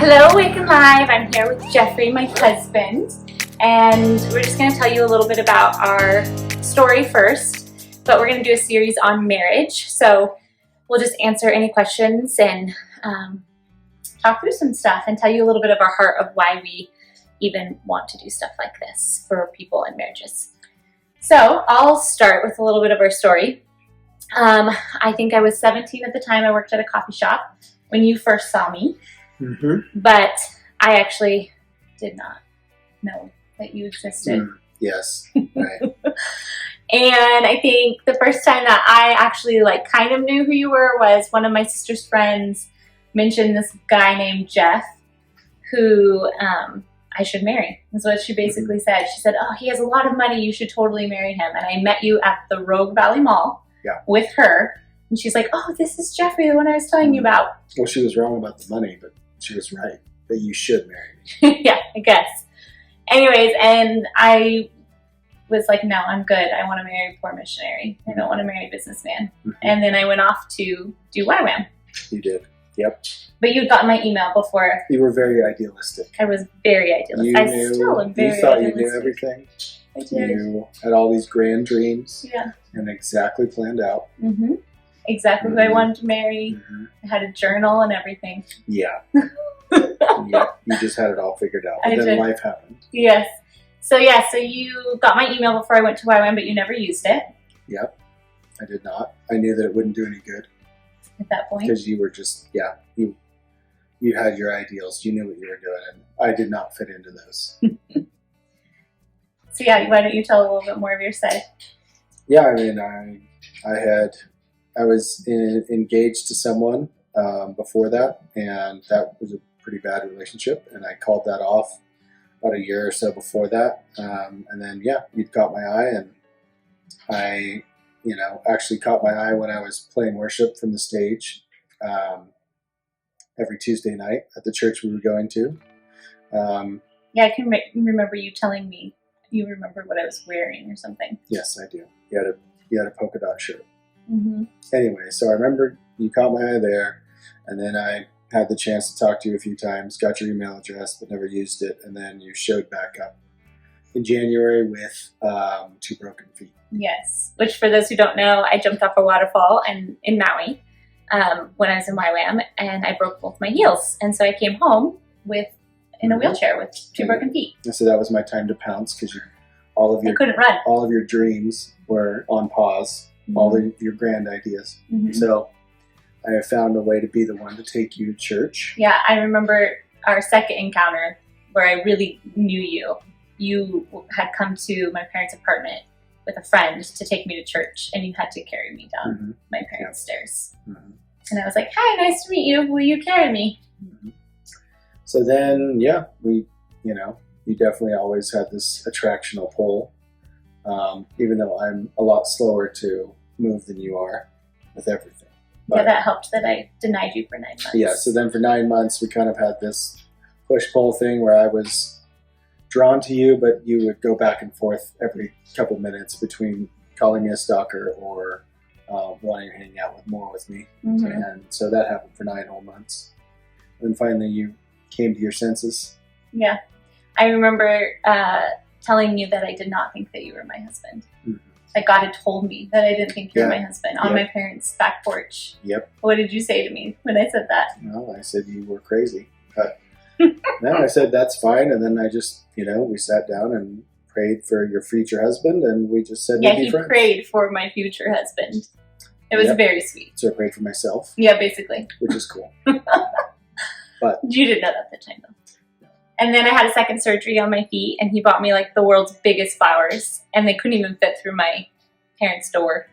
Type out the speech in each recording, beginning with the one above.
Hello, Awaken Live. I'm here with Jeffrey, my husband, and we're just going to tell you a little bit about our story first, but we're going to do a series on marriage. So we'll just answer any questions and talk through some stuff and tell you a little bit of our heart of why we even want to do stuff like this for people and marriages. So I'll start with a little bit of our story. I think I was 17 at the time. I worked at a coffee shop when you first saw me. Mm-hmm. But I actually did not know that you existed. Yes, right. And I think the first time that I actually kind of knew who you were was one of my sister's friends mentioned this guy named Jeff who I should marry, is what she basically said. She said, oh, he has a lot of money. You should totally marry him. And I met you at the Rogue Valley Mall with her. And she's like, oh, this is Jeffrey, the one I was telling you about. Well, she was wrong about the money, but she was right that you should marry me. Yeah, I guess. Anyways, and I was like, no, I'm good. I want to marry a poor missionary. I don't want to marry a businessman. Mm-hmm. And then I went off to do YWAM. You did. Yep. But you got my email before. You were very idealistic. I was very idealistic. I still am very idealistic. You thought you knew everything. I did. You had all these grand dreams. Yeah. And exactly planned out. Mm-hmm. Exactly who I wanted to marry. Mm-hmm. I had a journal and everything. Yeah. Yeah. You just had it all figured out. But then life happened. Yes. So you got my email before I went to YWAM, but you never used it. Yep. I did not. I knew that it wouldn't do any good. At that point? Because you were just, you had your ideals. You knew what you were doing, and I did not fit into those. So why don't you tell a little bit more of your side? Yeah, I mean, I was engaged to someone before that, and that was a pretty bad relationship, and I called that off about a year or so before that, and then you'd caught my eye, and I actually caught my eye when I was playing worship from the stage every Tuesday night at the church we were going to. I can remember you telling me you remembered what I was wearing or something. Yes, I do. You had a polka dot shirt. Mm-hmm. Anyway, so I remember you caught my eye there, and then I had the chance to talk to you a few times, got your email address, but never used it, and then you showed back up in January with 2 broken feet. Yes, which for those who don't know, I jumped off a waterfall in Maui when I was in YWAM, and I broke both my heels, and so I came home in a wheelchair with 2 broken feet. And so that was my time to pounce because I couldn't run. All of your dreams were on pause. Mm-hmm. All of your grand ideas. Mm-hmm. So I have found a way to be the one to take you to church. Yeah, I remember our second encounter where I really knew you. You had come to my parents' apartment with a friend to take me to church, and you had to carry me down my parents' stairs. Mm-hmm. And I was like, hi, nice to meet you. Will you carry me? Mm-hmm. So then, you definitely always had this attractional pull. Even though I'm a lot slower to move than you are with everything. But, that helped that I denied you for 9 months. Yeah, so then for 9 months, we kind of had this push-pull thing where I was drawn to you, but you would go back and forth every couple minutes between calling me a stalker or wanting to hang out more with me. Mm-hmm. And so that happened for 9 whole months. And then finally you came to your senses. Yeah. I remember telling you that I did not think that you were my husband. Mm-hmm. Like God had told me that I didn't think you were my husband on my parents' back porch. Yep. What did you say to me when I said that? Well, I said you were crazy. But no, I said that's fine. And then I just, we sat down and prayed for your future husband, and we just said we'd be friends. Yeah, he prayed for my future husband. It was very sweet. So I prayed for myself. Yeah, basically. Which is cool. But you didn't know that at the time, though. And then I had a second surgery on my feet, and he bought me the world's biggest flowers, and they couldn't even fit through my parents' door.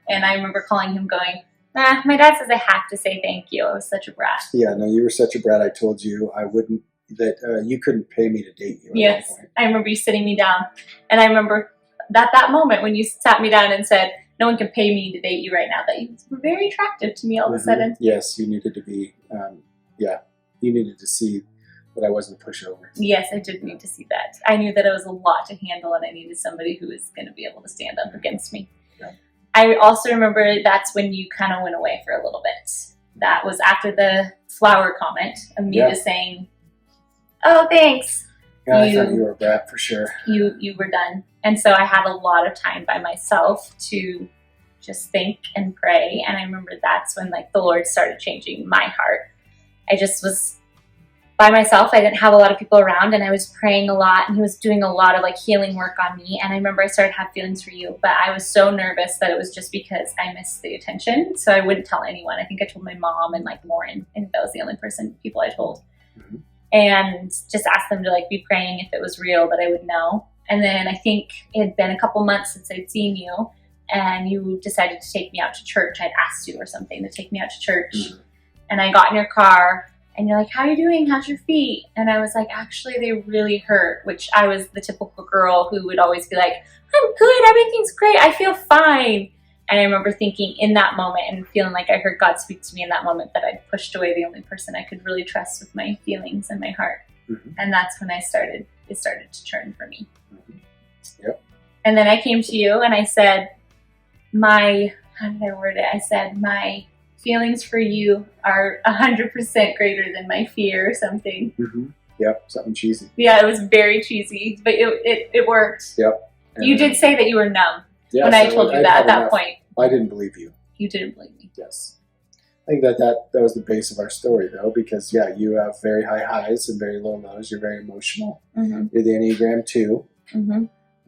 And I remember calling him going, my dad says I have to say thank you. I was such a brat. Yeah, no, you were such a brat. I told you that you couldn't pay me to date you at that point. I remember you sitting me down, and I remember that moment when you sat me down and said, no one can pay me to date you right now, that you were very attractive to me all of a sudden. Yes, you needed to be, you needed to see that I wasn't a pushover. Yes, I did need to see that. I knew that it was a lot to handle, and I needed somebody who was going to be able to stand up against me. Yeah. I also remember that's when you kind of went away for a little bit. that was after the flower comment of me just saying, oh, thanks. Yeah, I thought you were a brat for sure. You were done. And so I had a lot of time by myself to just think and pray. And I remember that's when like the Lord started changing my heart. I just was by myself. I didn't have a lot of people around, and I was praying a lot, and he was doing a lot of like healing work on me. And I remember I started to have feelings for you, but I was so nervous that it was just because I missed the attention. So I wouldn't tell anyone. I think I told my mom and like Lauren, and that was the only people I told. Mm-hmm. And just asked them to like be praying if it was real, that I would know. And then I think it had been a couple months since I'd seen you, and you decided to take me out to church. I'd asked you or something to take me out to church. Mm-hmm. And I got in your car, and you're like, how are you doing? How's your feet? And I was like, actually, they really hurt, which I was the typical girl who would always be like, I'm good, everything's great, I feel fine. And I remember thinking in that moment and feeling like I heard God speak to me in that moment that I'd pushed away the only person I could really trust with my feelings and my heart. Mm-hmm. And that's when it started to turn for me. Mm-hmm. Yep. And then I came to you and I said, how did I word it? I said, my feelings for you are 100% greater than my fear or something. Mm-hmm. Yep, something cheesy. Yeah, it was very cheesy, but it worked. Yep. And you did say that you were numb when I told you that at that point. I didn't believe you. You didn't believe me. Yes. I think that was the base of our story, though, because, yeah, you have very high highs and very low lows. You're very emotional. Mm-hmm. You're the Enneagram 2. Mm-hmm.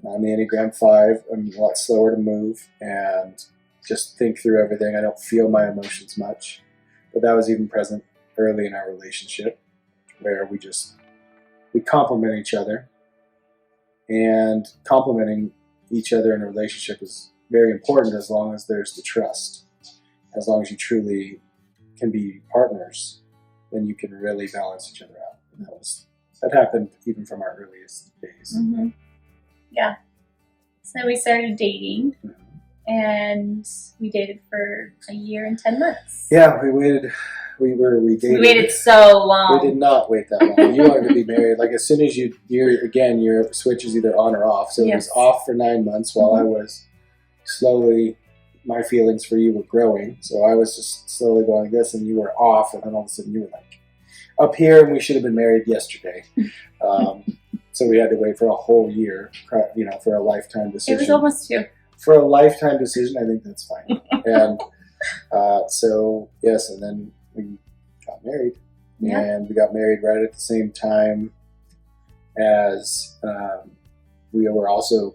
I'm the Enneagram 5. I'm a lot slower to move and just think through everything. I don't feel my emotions much. But that was even present early in our relationship, where we complement each other. And complimenting each other in a relationship is very important as long as there's the trust. As long as you truly can be partners, then you can really balance each other out. And that happened even from our earliest days. Mm-hmm. Yeah. So we started dating, and we dated for a year and 10 months. Yeah, we waited. We waited so long. We did not wait that long. You wanted to be married. Like as soon as your switch is either on or off. So it was off for 9 months while I was slowly, my feelings for you were growing. So I was just slowly going this, and you were off, and then all of a sudden you were like up here, and we should have been married yesterday. So we had to wait for a whole year, for a lifetime decision. It was almost 2. For a lifetime decision, I think that's fine. And so yes, and then we got married, and we got married right at the same time as we were also.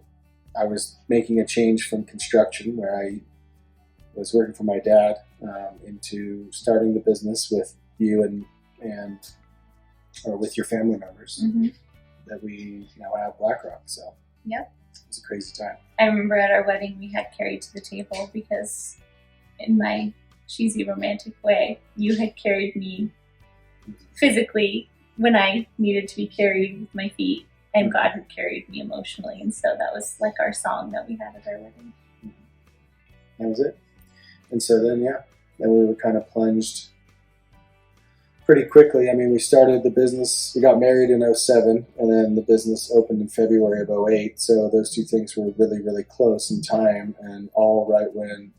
I was making a change from construction, where I was working for my dad, into starting the business with you or with your family members that we now have BlackRock. So it was a crazy time. I remember at our wedding we had carried to the table because, in my cheesy romantic way, you had carried me physically when I needed to be carried with my feet. And God had carried me emotionally, and so that was like our song that we had at our wedding. That was it. And so then we were kind of plunged pretty quickly. I mean, we started the business, we got married in 2007, and then the business opened in February of 2008. So those two things were really, really close in time, and all right when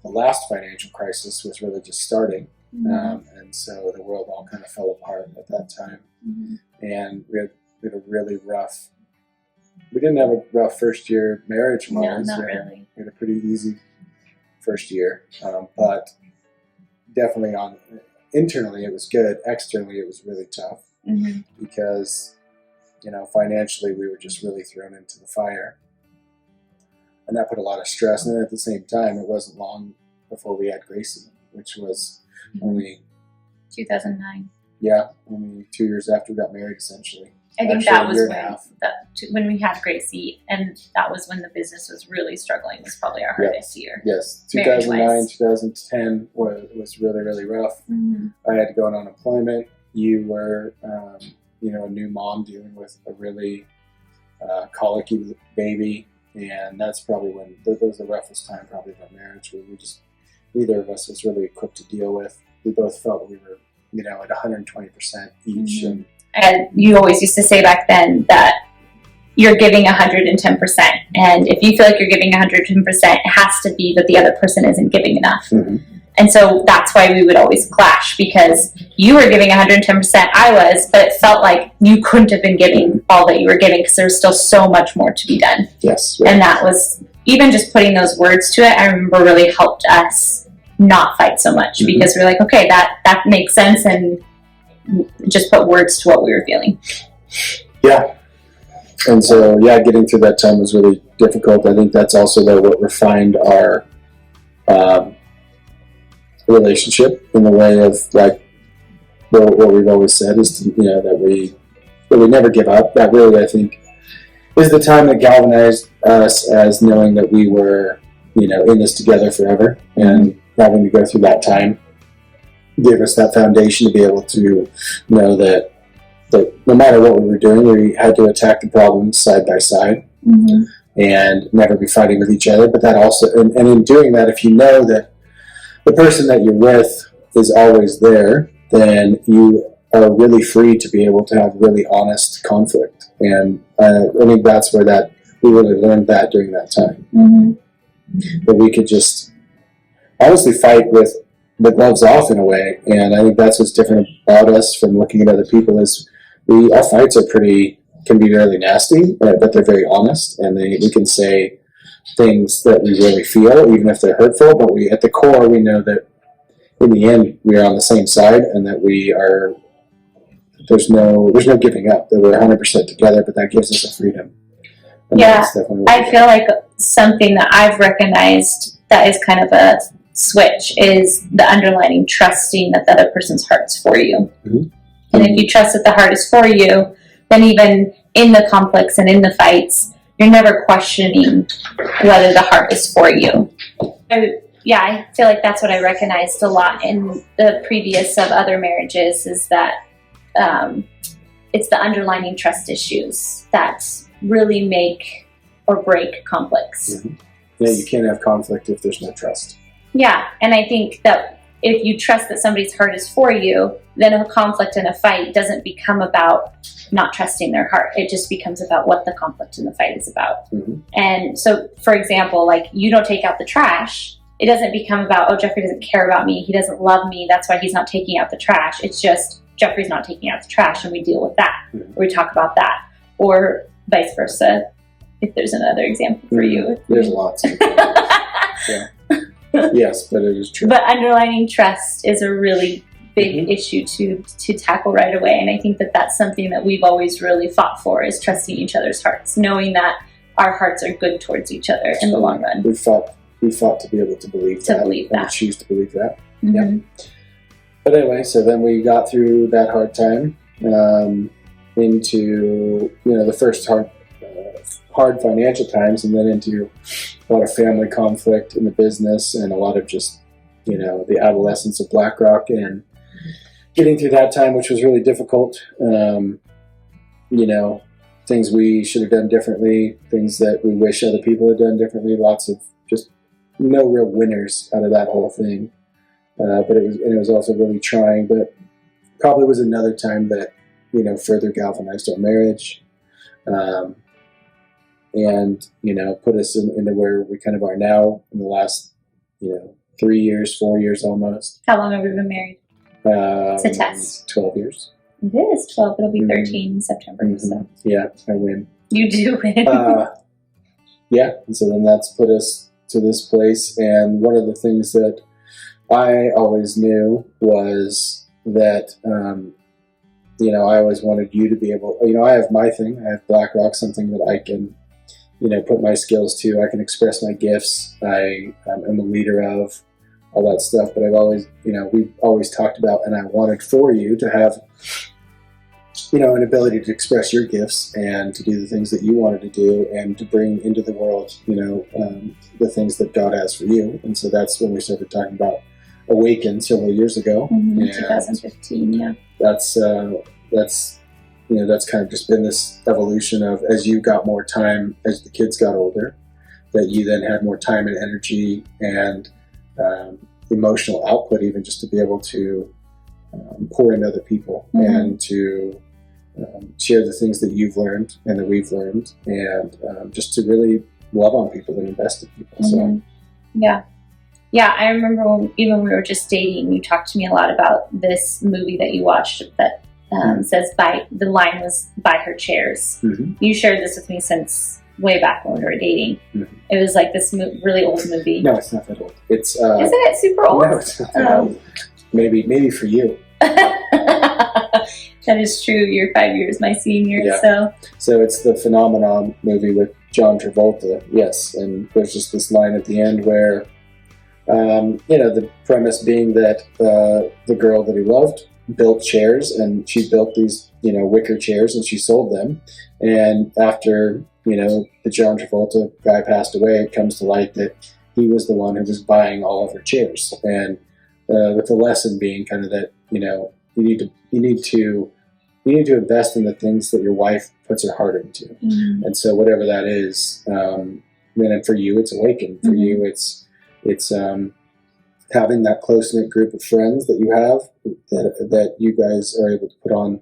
the last financial crisis was really just starting. And so the world all kind of fell apart at that time. And we had a really rough. We didn't have a rough first year marriage. No, not really. We had a pretty easy first year, but definitely internally it was good. Externally, it was really tough because financially we were just really thrown into the fire, and that put a lot of stress. And then at the same time, it wasn't long before we had Gracie, which was only 2009. Yeah, only 2 years after we got married, essentially. I think that was when we had Gracie, and that was when the business was really struggling. It was probably our hardest year. Yes, 2009, 2010 was really, really rough. I had to go on unemployment. You were, a new mom dealing with a really colicky baby, and that's probably when that was the roughest time probably of our marriage, where neither of us was really equipped to deal with. We both felt we were, at 120% each, And you always used to say back then that you're giving 110%. And if you feel like you're giving 110%, it has to be that the other person isn't giving enough. And so that's why we would always clash, because you were giving 110%, I was, but it felt like you couldn't have been giving all that you were giving because there was still so much more to be done. Yes. Right. And that was, even just putting those words to it, I remember really helped us not fight so much, because we're like, okay, that makes sense, and just put words to what we were feeling. Yeah. And so, getting through that time was really difficult. I think that's also, though, what refined our relationship in the way of, like, what we've always said is, that we never give up. That really, I think, is the time that galvanized us, as knowing that we were, in this together forever, and having to go through that time gave us that foundation to be able to know that no matter what we were doing, we had to attack the problems side by side, and never be fighting with each other. But that also, and in doing that, if you know that the person that you're with is always there, then you are really free to be able to have really honest conflict. And I think that's where we really learned that during that time. That we could just honestly fight with the gloves off in a way. And I think that's what's different about us from looking at other people, is our fights can be really nasty, but they're very honest, and we can say things that we really feel, even if they're hurtful, but at the core, we know that in the end, we are on the same side, and that there's no giving up, that we're 100% together, but that gives us a freedom. And I feel like something that I've recognized that is kind of a switch is the underlining trusting that the other person's heart's for you. And if you trust that the heart is for you, then even in the conflicts and in the fights, you're never questioning whether the heart is for you. I feel like that's what I recognized a lot in the previous of other marriages, is that it's the underlining trust issues that really make or break conflicts. Yeah, you can't have conflict if there's no trust. Yeah, and I think that if you trust that somebody's heart is for you, then a conflict and a fight doesn't become about not trusting their heart. It just becomes about what the conflict and the fight is about. And so, for example, like, you don't take out the trash. It doesn't become about, oh, Jeffrey doesn't care about me. He doesn't love me. That's why he's not taking out the trash. It's just, Jeffrey's not taking out the trash, and we deal with that. Or we talk about that. Or vice versa, if there's another example for you. There's lots of Yes, but it is true. But underlining trust is a really big issue to tackle right away. And I think that that's something that we've always really fought for, is trusting each other's hearts, knowing that our hearts are good towards each other in the long run. We fought to be able to believe that. And choose to believe that. But anyway, so then we got through that hard time into, the first hard financial times, and then into a lot of family conflict in the business, and a lot of just, the adolescence of BlackRock, and getting through that time, which was really difficult. Things we should have done differently, things that we wish other people had done differently, lots of just no real winners out of that whole thing. But it was also really trying, but probably was another time that, further galvanized our marriage. And, put us into where we kind of are now in the last, 3 years, 4 years almost. How long have we been married? It's a test. 12 years. It is 12. It'll be 13 in September. So. Yeah, I win. You do win. And so then that's put us to this place. And one of the things that I always knew was that, I always wanted you to be able, I have my thing. I have BlackRock, something that I can, put my skills to. I can express my gifts. I am a leader of all that stuff. But I've always, we've always talked about, and I wanted for you to have, an ability to express your gifts and to do the things that you wanted to do, and to bring into the world, the things that God has for you. And so that's when we started talking about Awaken several years ago. 2015, yeah. That's kind of just been this evolution of, as you got more time, as the kids got older, that you then had more time and energy and emotional output, even just to be able to pour into other people and to share the things that you've learned and that we've learned, and just to really love on people and invest in people. So, yeah. Yeah, I remember even when we were just dating, you talked to me a lot about this movie that you watched that says the line was "Buy her chairs." Mm-hmm. You shared this with me since way back when we were dating. Mm-hmm. It was like this really old movie. No, it's not that old. It's isn't it super old? No, it's not that old. Maybe for you. That is true. You're 5 years my senior, yeah. So it's the Phenomenon movie with John Travolta. Yes, and there's just this line at the end where, the premise being that the girl that he loved built chairs, and she built these, wicker chairs, and she sold them. And after, the John Travolta guy passed away, it comes to light that he was the one who was buying all of her chairs. And with the lesson being kind of that, you need to invest in the things that your wife puts her heart into. Mm-hmm. And so whatever that is, then for you, it's Awaken. For mm-hmm. you, it's having that close-knit group of friends that you have, that you guys are able to put on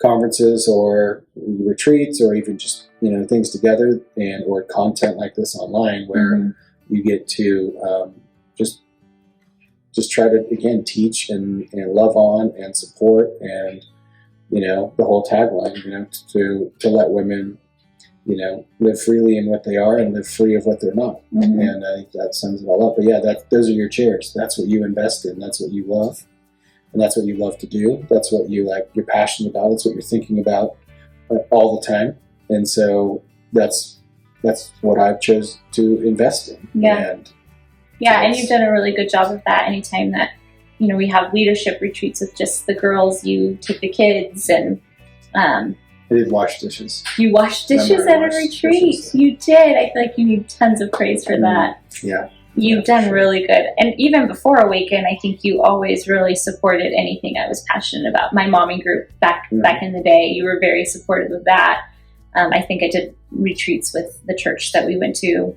conferences or retreats, or even just, things together, and or content like this online, where mm-hmm. you get to just try to, again, teach and love on and support, and the whole tagline, to let women, live freely in what they are and live free of what they're not. Mm-hmm. And I think that sums it all up. But yeah, those are your chairs. That's what you invest in. That's what you love. And that's what you love to do. That's what you're passionate about. That's what you're thinking about all the time. And so that's what I've chose to invest in. Yeah. And you've done a really good job of that. Anytime that, we have leadership retreats with just the girls, you take the kids, and I did wash dishes. You washed dishes at a retreat. Dishes. You did. I feel like you need tons of praise for that. Yeah. You've done really good. And even before Awaken, I think you always really supported anything I was passionate about. My mommy group back in the day, you were very supportive of that. I think I did retreats with the church that we went to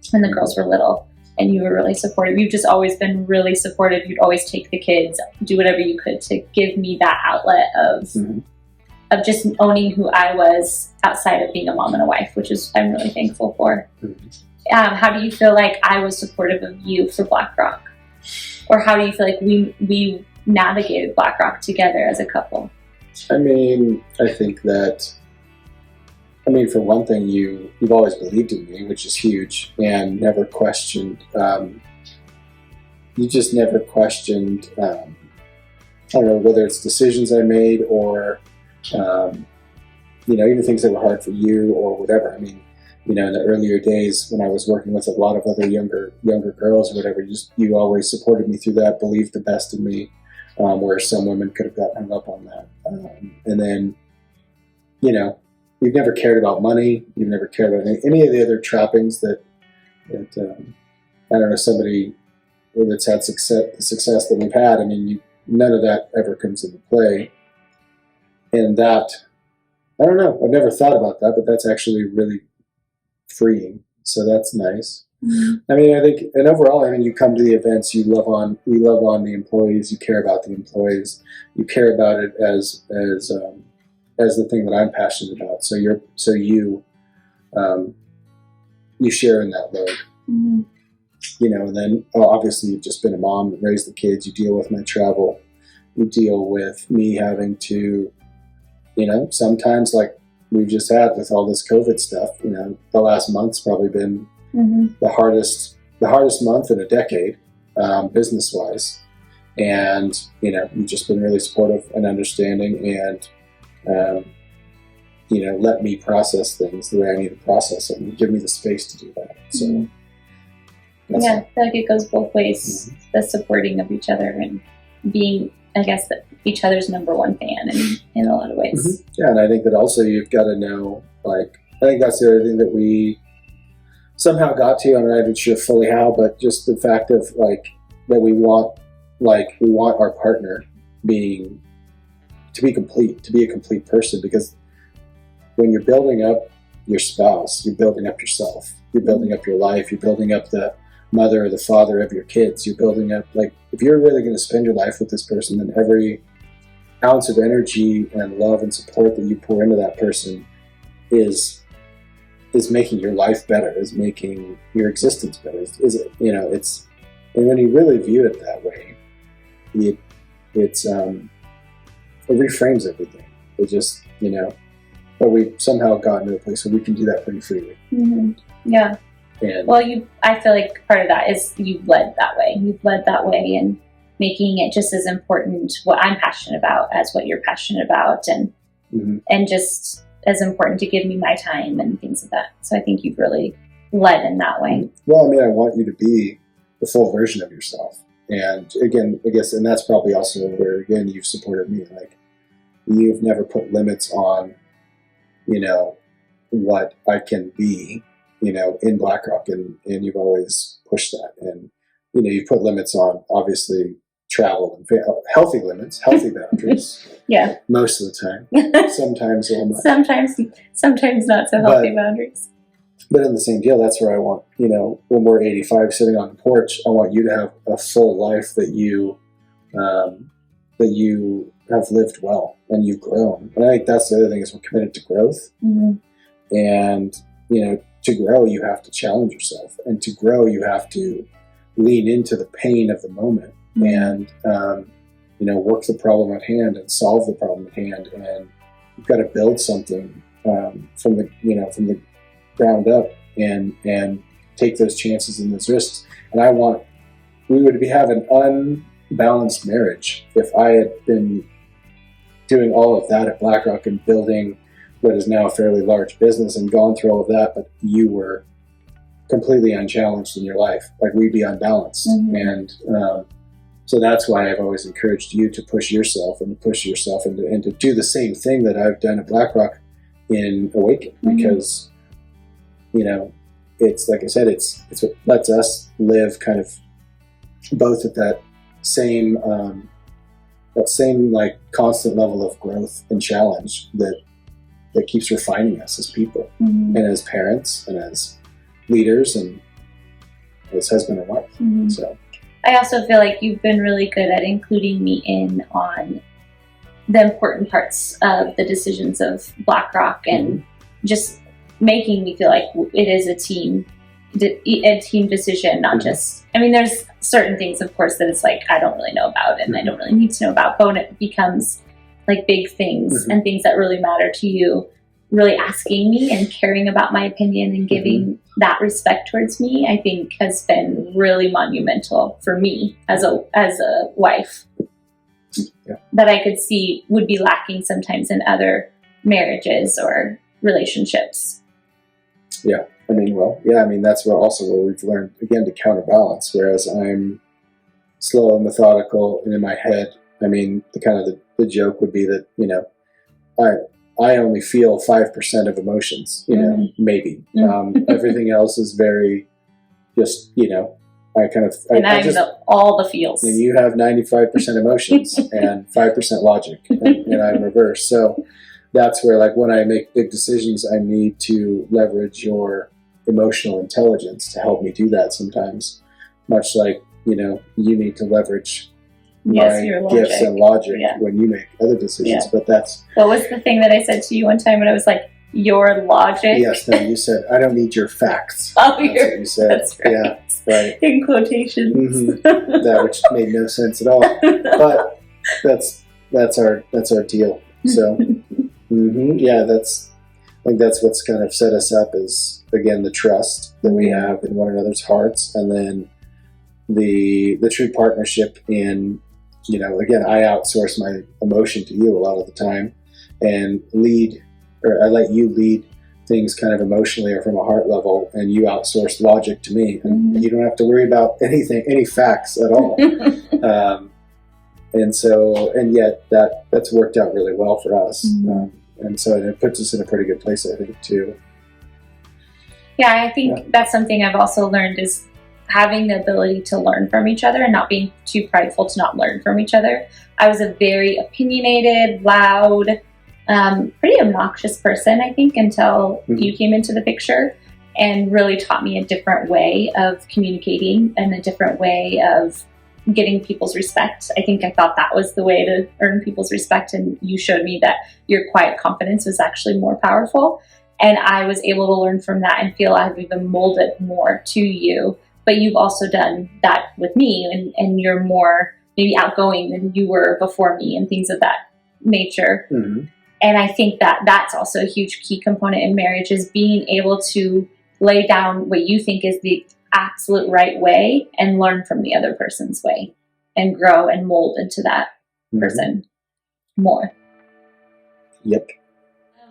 when the girls were little, and you were really supportive. You've just always been really supportive. You'd always take the kids, do whatever you could to give me that outlet of just owning who I was outside of being a mom and a wife, which is I'm really thankful for. Mm-hmm. How do you feel like I was supportive of you for Black Rock? Or how do you feel like we navigated Black Rock together as a couple? I think that, for one thing, you've always believed in me, which is huge, and never questioned. You just never questioned, I don't know, whether it's decisions I made or, even things that were hard for you or whatever. In the earlier days when I was working with a lot of other younger girls or whatever, you always supported me through that, believed the best in me, where some women could have gotten hung up on that. And then, you've never cared about money. You've never cared about any of the other trappings that I don't know, somebody that's had the success that we've had. None of that ever comes into play. And that, I don't know, I've never thought about that, but that's actually really freeing. So that's nice. Mm-hmm. I think, and overall, you come to the events, we love on the employees, you care about the employees, you care about it as the thing that I'm passionate about. So you share in that load. Mm-hmm. And then obviously you've just been a mom, raised the kids, you deal with my travel, you deal with me having to, sometimes like we've just had with all this COVID stuff, the last month's probably been mm-hmm. the hardest month in a decade, business wise. And, you've just been really supportive and understanding, and, let me process things the way I need to process them, and give me the space to do that. So, mm-hmm. I feel like it goes both ways, mm-hmm. the supporting of each other and being, I guess, each other's number one fan in a lot of ways. Mm-hmm. Yeah, and I think that also you've got to know, I think that's the other thing that we somehow got to. I'm not even sure fully how, but just the fact of that we want our partner to be a complete person, because when you're building up your spouse, you're building up yourself, you're building up your life, you're building up the mother or the father of your kids, you're building up, if you're really going to spend your life with this person, then every ounce of energy and love and support that you pour into that person is making your life better, is making your existence better. And when you really view it that way, it reframes everything. It just, but we've somehow gotten to a place where we can do that pretty freely. Mm-hmm. Yeah. And I feel like part of that is you've led that way. You've led that way and making it just as important what I'm passionate about as what you're passionate about, and and just as important to give me my time and things like that. So I think you've really led in that way. Well, I mean, I want you to be the full version of yourself. And again, I guess, and that's probably also where, again, you've supported me. Like, you've never put limits on, what I can be, in BlackRock, and you've always pushed that. And, you've put limits on, obviously, travel and healthy limits, healthy boundaries. Yeah. Most of the time. Sometimes a little much. Sometimes not so healthy boundaries. But in the same deal, that's where I want, when we're 85 sitting on the porch, I want you to have a full life that you have lived well and you've grown. And I think that's the other thing, is we're committed to growth. Mm-hmm. And, to grow, you have to challenge yourself. And to grow, you have to lean into the pain of the moment. Mm-hmm. And, work the problem at hand and solve the problem at hand. And you've got to build something from the ground up and take those chances and those risks. And we would have an unbalanced marriage if I had been doing all of that at BlackRock and building what is now a fairly large business and gone through all of that, but you were completely unchallenged in your life. Like, we'd be unbalanced. Mm-hmm. And so that's why I've always encouraged you to push yourself and to do the same thing that I've done at BlackRock in Awaken. Mm-hmm. Because it's like I said, it's what lets us live kind of both at that same like constant level of growth and challenge that keeps refining us as people. Mm-hmm. And as parents and as leaders and as husband and wife. Mm-hmm. So I also feel like you've been really good at including me in on the important parts of the decisions of BlackRock, and just making me feel like it is a team decision, not just, I mean, there's certain things, of course, that it's like, I don't really know about and I don't really need to know about, but when it becomes like big things and things that really matter to you, really asking me and caring about my opinion and giving that respect towards me, I think has been really monumental for me as a wife. Yeah. That I could see would be lacking sometimes in other marriages or relationships. Yeah. I mean, that's where we've learned, again, to counterbalance. Whereas I'm slow and methodical and in my head, I mean, the joke would be that, I only feel 5% of emotions, maybe. Everything else is very just, all the feels. And you have 95% emotions and 5% logic, and I'm reverse. So that's where, like, when I make big decisions, I need to leverage your emotional intelligence to help me do that sometimes. Much like, you need to leverage my gifts and logic when you make other decisions. But that's... What was the thing that I said to you one time when I was like, your logic? Yes, no, you said, I don't need your facts. Oh, that's what you said. That's right. Yeah, right. In quotations. Mm-hmm. That, which made no sense at all. But that's our deal. So, yeah, I think that's what's kind of set us up, is, again, the trust that we have in one another's hearts, and then the true partnership in, again, I outsource my emotion to you a lot of the time and I let you lead things kind of emotionally or from a heart level, and you outsource logic to me, and you don't have to worry about any facts at all. And yet that's worked out really well for us. And so it puts us in a pretty good place, I think, too. Yeah, I think that's something I've also learned, is having the ability to learn from each other and not being too prideful to not learn from each other. I was a very opinionated, loud, pretty obnoxious person, I think, until you came into the picture and really taught me a different way of communicating and a different way of getting people's respect. I think I thought that was the way to earn people's respect, and you showed me that your quiet confidence was actually more powerful. And I was able to learn from that and feel I've even molded more to you but you've also done that with me, and you're more maybe outgoing than you were before me and things of that nature. Mm-hmm. And I think that that's also a huge key component in marriage, is being able to lay down what you think is the absolute right way and learn from the other person's way and grow and mold into that person more. Yep.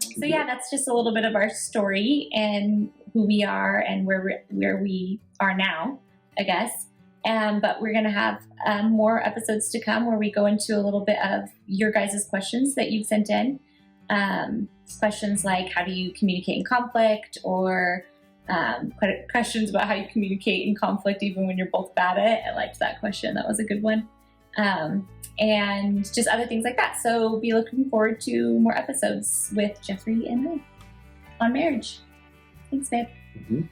So yeah, that's just a little bit of our story and who we are and where we are now, I guess. But we're going to have more episodes to come where we go into a little bit of your guys' questions that you've sent in. Questions like, how do you communicate in conflict, or questions about how you communicate in conflict even when you're both bad at it. I liked that question. That was a good one. And just other things like that. So be looking forward to more episodes with Jeffrey and I on marriage. Thanks, babe. Mm-hmm.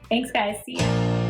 Thanks, guys. See you.